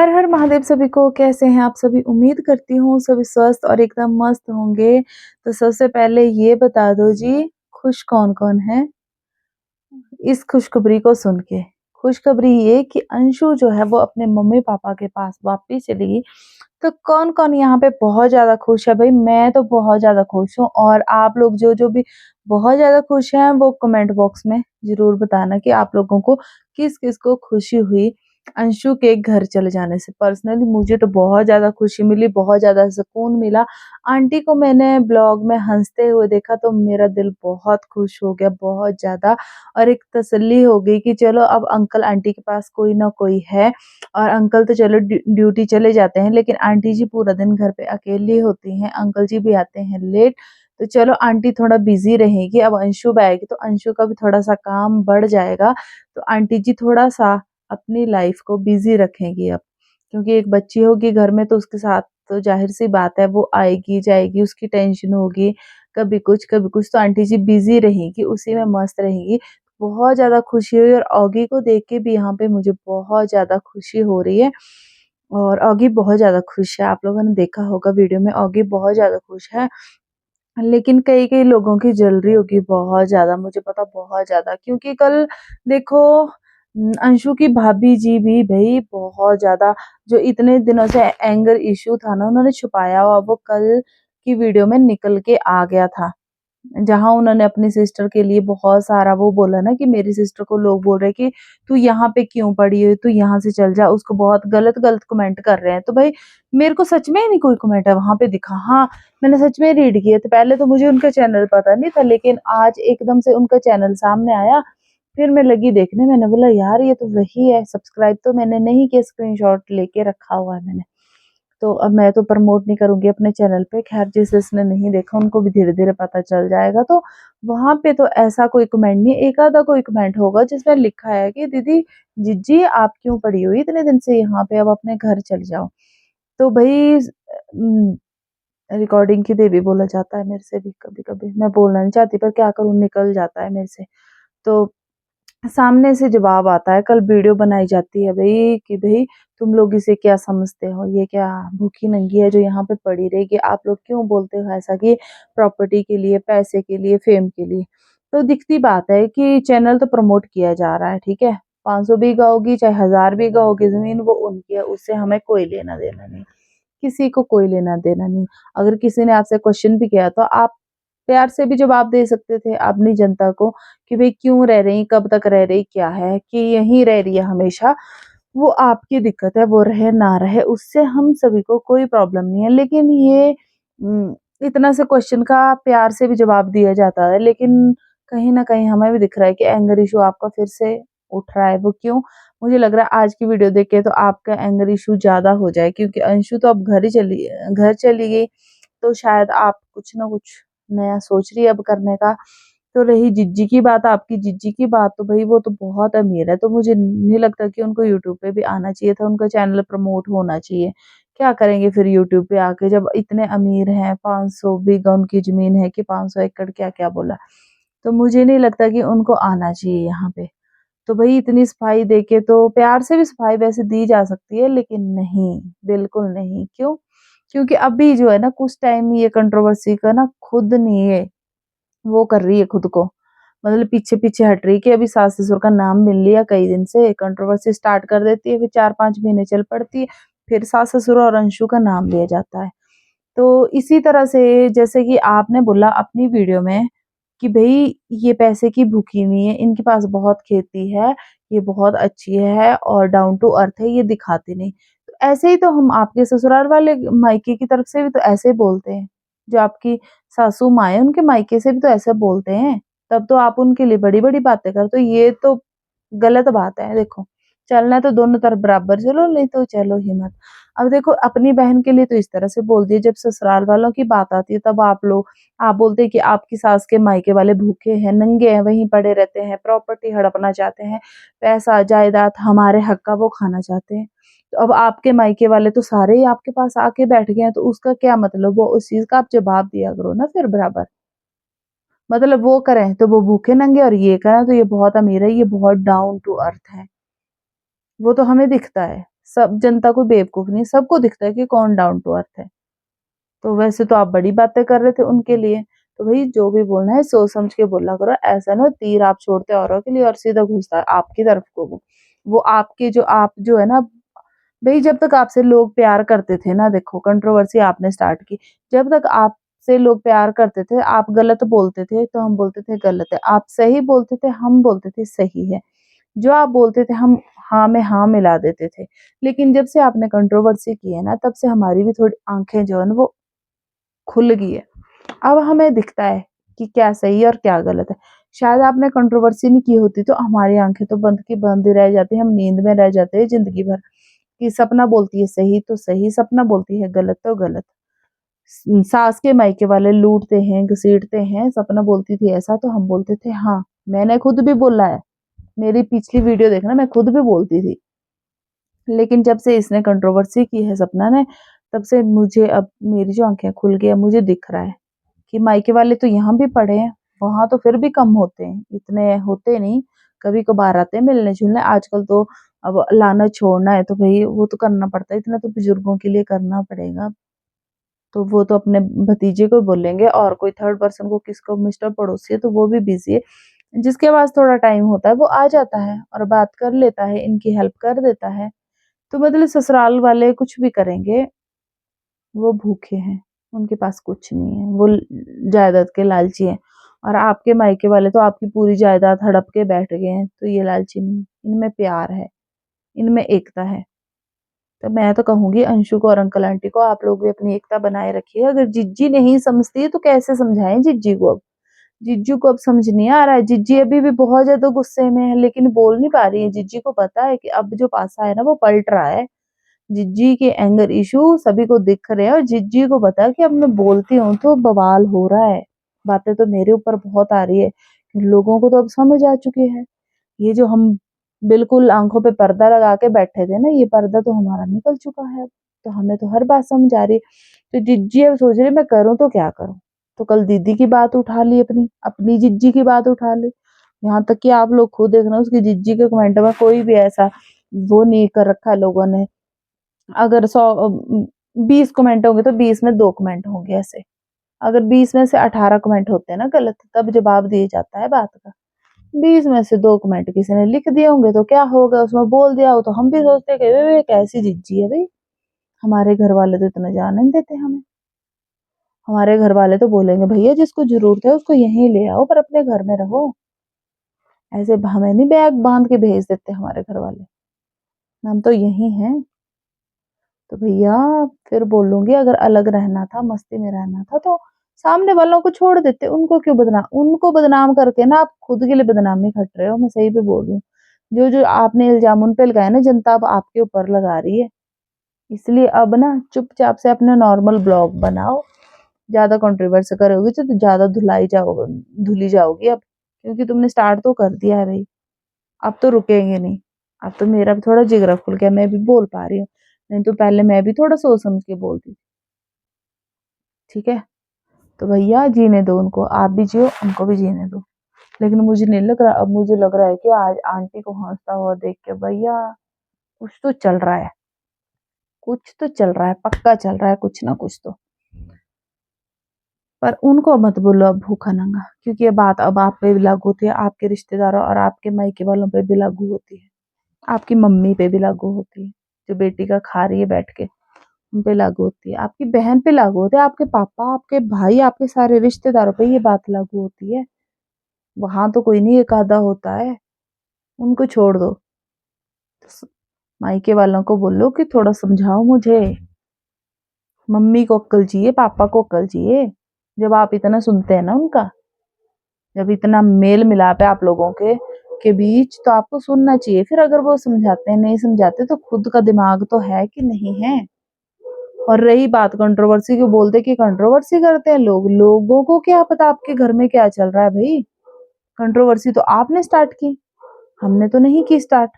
हर हर महादेव सभी को। कैसे हैं आप सभी? उम्मीद करती हूँ सभी स्वस्थ और एकदम मस्त होंगे। तो सबसे पहले ये बता दो जी, खुश कौन कौन है इस खुशखबरी को सुन के? खुशखबरी ये कि अंशु जो है वो अपने मम्मी पापा के पास वापिस चली गई। तो कौन कौन यहाँ पे बहुत ज्यादा खुश है? भाई मैं तो बहुत ज्यादा खुश हूँ, और आप लोग जो जो भी बहुत ज्यादा खुश हैं वो कमेंट बॉक्स में जरूर बताना कि आप लोगों को किस किस को खुशी हुई अंशु के घर चले जाने से। पर्सनली मुझे तो बहुत ज्यादा खुशी मिली, बहुत ज्यादा सुकून मिला। आंटी को मैंने ब्लॉग में हंसते हुए देखा तो मेरा दिल बहुत खुश हो गया, बहुत ज्यादा। और एक तसल्ली हो गई कि चलो अब अंकल आंटी के पास कोई ना कोई है। और अंकल तो चलो ड्यूटी चले जाते हैं, लेकिन आंटी जी पूरा दिन घर पे अकेली होती हैं। अंकल जी भी आते हैं लेट। तो चलो आंटी थोड़ा बिजी रहेगी। अब अंशु आएगी तो अंशु का भी थोड़ा सा काम बढ़ जाएगा। तो आंटी जी थोड़ा सा अपनी लाइफ को बिजी रखेंगी अब, क्योंकि एक बच्ची होगी घर में तो उसके साथ तो जाहिर सी बात है वो आएगी जाएगी, उसकी टेंशन होगी, कभी कुछ तो आंटी जी बिजी रहेगी, उसी में मस्त रहेगी। बहुत ज़्यादा खुशी हुई, और ऑगी को देख के भी यहाँ पे मुझे बहुत ज़्यादा खुशी हो रही है। और ऑगी बहुत ज़्यादा खुश है, आप लोगों ने देखा होगा वीडियो में, ऑगी बहुत ज़्यादा खुश है। लेकिन कई-कई लोगों की जल रही होगी बहुत ज़्यादा, मुझे पता बहुत ज़्यादा, क्योंकि कल देखो अंशु की भाभी जी भी भई बहुत ज़्यादा, जो इतने दिनों से एंगर इश्यू था ना उन्होंने छुपाया हुआ, वो कल की वीडियो में निकल के आ गया था। जहाँ उन्होंने अपनी सिस्टर के लिए बहुत सारा वो बोला ना कि मेरी सिस्टर को लोग बोल रहे हैं कि तू यहाँ पे क्यों पड़ी है, तू यहाँ से चल जा, उसको बहुत गलत-गलत कमेंट कर रहे हैं। तो भाई मेरे को सच में ही नहीं कोई कमेंट है वहाँ पे दिखा। हाँ, मैंने सच में रीड किए थे। पहले तो मुझे उनका चैनल पता नहीं था, लेकिन आज एकदम से उनका चैनल सामने आया, फिर मैं लगी देखने, मैंने बोला यार ये तो वही है। सब्सक्राइब तो मैंने नहीं किया, स्क्रीनशॉट लेके रखा हुआ है मैंने। तो अब मैं तो प्रमोट नहीं करूँगी अपने चैनल पे। ख़ैर जिसने नहीं देखा उनको भी धीरे-धीरे पता चल जाएगा। तो वहाँ पे तो ऐसा कोई कमेंट नहीं, एक आधा कोई कमेंट होगा जिसमें लिखा है कि दीदी जिज्जी आप क्यों पड़ी हुई इतने दिन से यहाँ पे, अब अपने घर चले जाओ। तो भई रिकॉर्डिंग की देवी बोला जाता है मेरे से भी कभी-कभी। मैं बोलना नहीं चाहती पर क्या करूँ, निकल जाता है मेरे से। तो सामने से जवाब आता है, कल वीडियो बनाई जाती है भई कि भई तुम लोग इसे क्या समझते हो? ये क्या भूखी नंगी है जो यहाँ पे पड़ी रहेगी? आप लोग क्यों बोलते हो ऐसा कि प्रॉपर्टी के लिए, पैसे के लिए, फेम के लिए? तो दिखती बात है कि चैनल तो प्रमोट किया जा रहा है, ठीक है? 500 बीघा होगी, चाहे 1000 बीघा होगी ज़मीन, वो उनकी है, उससे हमें कोई लेना-देना नहीं। किसी को कोई लेना-देना नहीं। अगर किसी ने आपसे क्वेश्चन भी किया तो आप प्यार से भी जवाब दे सकते थे अपनी जनता को कि भई क्यों रह रही, कब तक रह रही, क्या है कि यहीं रह रही है हमेशा, वो आपकी दिक्कत है, वो रहे ना रहे, उससे हम सभी को कोई प्रॉब्लम नहीं है। लेकिन ये इतना से क्वेश्चन का प्यार से भी जवाब दिया जाता है, लेकिन कहीं न कहीं हमें भी दिख रहा है कि एंगर इश्यू आपका फिर से उठ रहा है। वो क्यों? मुझे लग रहा है आज की वीडियो देख के तो आपका एंगर इश्यू ज़्यादा हो जाए, क्योंकि अंशु तो अब घर चली गई, तो शायद आप कुछ ना कुछ नया सोच रही है अब करने का। तो रही जिज्जी की बात, आपकी जिज्जी की बात, तो भई वो तो बहुत अमीर है, तो मुझे नहीं लगता कि उनको यूट्यूब पे भी आना चाहिए था, उनका चैनल प्रमोट होना चाहिए। क्या करेंगे फिर यूट्यूब पे आके जब इतने अमीर हैं, 500 बीघा उनकी ज़मीन है कि 500 एकड़ क्या-क्या बोला। तो मुझे नहीं लगता कि उनको आना चाहिए यहाँ पे। तो भई इतनी सफाई देके तो प्यार से भी सफाई वैसे दी जा सकती है, लेकिन नहीं, बिल्कुल नहीं। क्यों? क्योंकि अभी जो है ना कुछ टाइम ये कंट्रोवर्सी का ना खुद नहीं है वो कर रही है खुद को। मतलब पीछे-पीछे हट रही है कि अभी सास-ससुर का नाम मिल लिया कई दिन से, कंट्रोवर्सी स्टार्ट कर देती है, फिर 4-5 महीने चल पड़ती है, फिर सास-ससुर और अंशु का नाम लिया जाता है। तो इसी तरह से जैसे कि आपने बोला अपनी वीडियो में कि भई ये पैसे की भूखी नहीं है, इनके पास बहुत खेती है, ये बहुत अच्छी है और डाउन टू अर्थ है, ये दिखाती नहीं। तो ऐसे ही तो हम आपके ससुराल वाले मायके की तरफ से भी तो ऐसे बोलते हैं। जो आपकी सासू माँ है, उनके मायके से भी तो ऐसे बोलते हैं। तब तो आप उनके लिए बड़ी-बड़ी बातें करते हो, ये तो गलत बात है देखो। चलना है तो दोनों तरफ बराबर चलो, नहीं तो चलो ही मत। अब देखो अपनी बहन के लिए तो इस तरह से बोल दिया, जब ससुराल वालों की बात आती है तब आप बोलते हैं कि आपकी सास के मायके वाले भूखे हैं, नंगे हैं, वहीं पड़े रहते हैं, प्रॉपर्टी हड़पना चाहते हैं, पैसा, जायदाद हमारे हक का वो खाना चाहते हैं। तो अब आपके मायके वाले तो सारे ही आपके पास आके बैठ गए हैं, तो उसका क्या मतलब? वो उस चीज़ का आप जवाब दिया करो ना फिर बराबर। मतलब वो करें तो वो भूखे नंगे, और ये करें तो ये बहुत अमीर है, ये बहुत डाउन टू अर्थ है। वो तो हमें दिखता है, सब जनता कोई बेवकूफ नहीं, सबको दिखता है कि कौन डाउन टू अर्थ है। तो वैसे तो आप बड़ी बातें कर रहे थे उनके लिए, तो भाई जो भी बोलना है सोच समझ के बोला करो। ऐसा ना तीर आप छोड़ते औरों के लिए और सीधा घुसता है आपकी तरफ को वो आपके जो आप जो है ना भाई, जब तक आपसे लोग प्यार करते थे ना, देखो कंट्रोवर्सी आपने स्टार्ट की, जब तक आपसे लोग प्यार करते थे, आप गलत बोलते थे तो हम बोलते थे गलत है, आप सही बोलते थे हम बोलते थे सही है, जो आप बोलते थे हम हाँ में हाँ मिला देते थे। लेकिन जब से आपने कंट्रोवर्सी की है ना, तब से हमारी भी थोड़ी आंखें जो है ना वो खुल गई है। अब हमें दिखता है कि क्या सही है और क्या गलत है। शायद आपने कंट्रोवर्सी नहीं की होती तो हमारी आंखें तो बंद की बंद ही रह जाती, हम नींद में रह जाते हैं जिंदगी भर, कि सपना बोलती है सही तो सही, सपना बोलती है गलत तो गलत। सास के मायके वाले लूटते हैं घसीटते हैं, सपना बोलती थी ऐसा तो हम बोलते थे हाँ। मैंने खुद भी बोला है, मेरी पिछली वीडियो देखना, मैं खुद भी बोलती थी। लेकिन जब से इसने कंट्रोवर्सी की है सपना ने, तब से मुझे अब मेरी जो आंखें खुल गई, मुझे दिख रहा है कि मायके वाले तो यहाँ भी पड़े हैं, वहां तो फिर भी कम होते हैं, इतने होते नहीं, कभी कभार आते हैं मिलने जुलने। आजकल तो अब लाना छोड़ना है तो भाई वो तो करना पड़ता है, इतना तो बुजुर्गों के लिए करना पड़ेगा। तो वो तो अपने भतीजे को बोलेंगे, और कोई थर्ड पर्सन को किसको, मिस्टर पड़ोसी है तो वो भी बिजी है। जिसके पास थोड़ा टाइम होता है वो आ जाता है और बात कर लेता है, इनकी हेल्प कर देता है। तो मतलब ससुराल वाले कुछ भी करेंगे, वो भूखे हैं, उनके पास कुछ नहीं है, वो जायदाद के लालची हैं। और आपके मायके वाले तो आपकी पूरी जायदाद हड़प के बैठ गए हैं, तो ये लालची नहीं, इनमें प्यार है, इनमें एकता है। तो मैं तो कहूंगी अंशु को और अंकल आंटी को, आप लोग भी अपनी एकता बनाए रखिए। अगर जिज्जी नहीं समझती है तो कैसे समझाएं जिज्जी को। अब जिज्जू को अब समझ नहीं आ रहा है, जिज्जी अभी भी बहुत ज्यादा गुस्से में है लेकिन बोल नहीं पा रही है। जिज्जी को पता है कि अब जो पासा है ना वो पलट रहा है, जिज्जी के एंगर इशू सभी को दिख रहे हैं, और जिज्जी को पता है कि अब मैं बोलती हूँ तो बवाल हो रहा है, बातें तो मेरे ऊपर बहुत आ रही है। लोगों को तो अब समझ आ चुकी है, ये जो हम बिल्कुल आंखों पे पर्दा लगा के बैठे थे ना, ये पर्दा तो हमारा निकल चुका है अब। तो हमें तो हर बात समझ आ रही है। तो जिज्जी अब सोच रही मैं करूँ तो क्या करूँ। तो कल दीदी की बात उठा ली, अपनी अपनी जिज्जी की बात उठा ली, यहाँ तक कि आप लोग खुद देखना उसकी जिज्जी के कमेंट में कोई भी ऐसा वो नहीं कर रखा है लोगों ने। अगर 20 कमेंट होंगे तो 20 में 2 कमेंट होंगे ऐसे। अगर 20 में से 18 कमेंट होते हैं ना गलत, तब जवाब दिया जाता है बात का। 20 में से 2 कमेंट किसी ने लिख दिए होंगे तो क्या होगा, उसमें बोल दिया हो तो हम भी सोचते कि वे कैसी जिज्जी है भाई। हमारे घर वाले तो इतना जान नहीं देते हमें। हमारे घर वाले तो बोलेंगे भैया जिसको जरूरत है उसको यहीं ले आओ पर अपने घर में रहो। ऐसे हमें नहीं बैग बांध के भेज देते हमारे घर वाले, हम तो यहीं हैं। तो भैया फिर बोलूंगी अगर अलग रहना था, मस्ती में रहना था तो सामने वालों को छोड़ देते, उनको क्यों बदनाम, उनको बदनाम करके ना आप खुद के लिए बदनामी खट रहे हो। मैं सही पे बोल रही हूँ, जो जो आपने इल्जाम उन पे लगाया ना, जनता अब आपके ऊपर लगा रही है। इसलिए अब ना चुपचाप से अपना नॉर्मल ब्लॉग बनाओ, ज्यादा कंट्रोवर्सी करोगी तो ज्यादा धुली जाओगी अब, क्योंकि तुमने स्टार्ट तो कर दिया है भाई, अब तो रुकेंगे नहीं। अब तो मेरा भी थोड़ा जिगरा खुल गया, मैं भी बोल पा रही हूँ, नहीं तो पहले मैं भी थोड़ा सोच समझ के बोलती थी। ठीक है, तो भैया जीने दो उनको, आप भी जियो उनको भी जीने दो। लेकिन मुझे नहीं लग रहा, अब मुझे लग रहा है कि आज आंटी को हंसता हुआ देख के भैया कुछ तो चल रहा है, कुछ तो चल रहा है, पक्का चल रहा है कुछ ना कुछ तो। पर उनको मत बोलो अब भूखा नंगा, क्योंकि ये बात अब आप पे भी लागू होती है, आपके रिश्तेदारों और आपके मायके वालों पे भी लागू होती है, आपकी मम्मी पे भी लागू होती है, जो बेटी का खा रही है बैठ के उन पे लागू होती है, आपकी बहन पे लागू होती है, आपके पापा आपके भाई आपके सारे रिश्तेदारों पे ये बात लागू होती है। वहां तो कोई नहीं एक आधा होता है, उनको छोड़ दो। तो मायके वालों को बोलो कि थोड़ा समझाओ मुझे, मम्मी को अक्ल चाहिए पापा को अक्ल चाहिए। जब आप इतना सुनते हैं ना उनका, जब इतना मेल मिलाप है आप लोगों के बीच, तो आपको सुनना चाहिए। फिर अगर वो समझाते हैं नहीं समझाते तो खुद का दिमाग तो है कि नहीं है। और रही बात कंट्रोवर्सी की, बोलते कि कंट्रोवर्सी करते हैं लोग, लोगों को क्या पता आपके घर में क्या चल रहा है भाई। कंट्रोवर्सी तो आपने स्टार्ट की, हमने तो नहीं की स्टार्ट।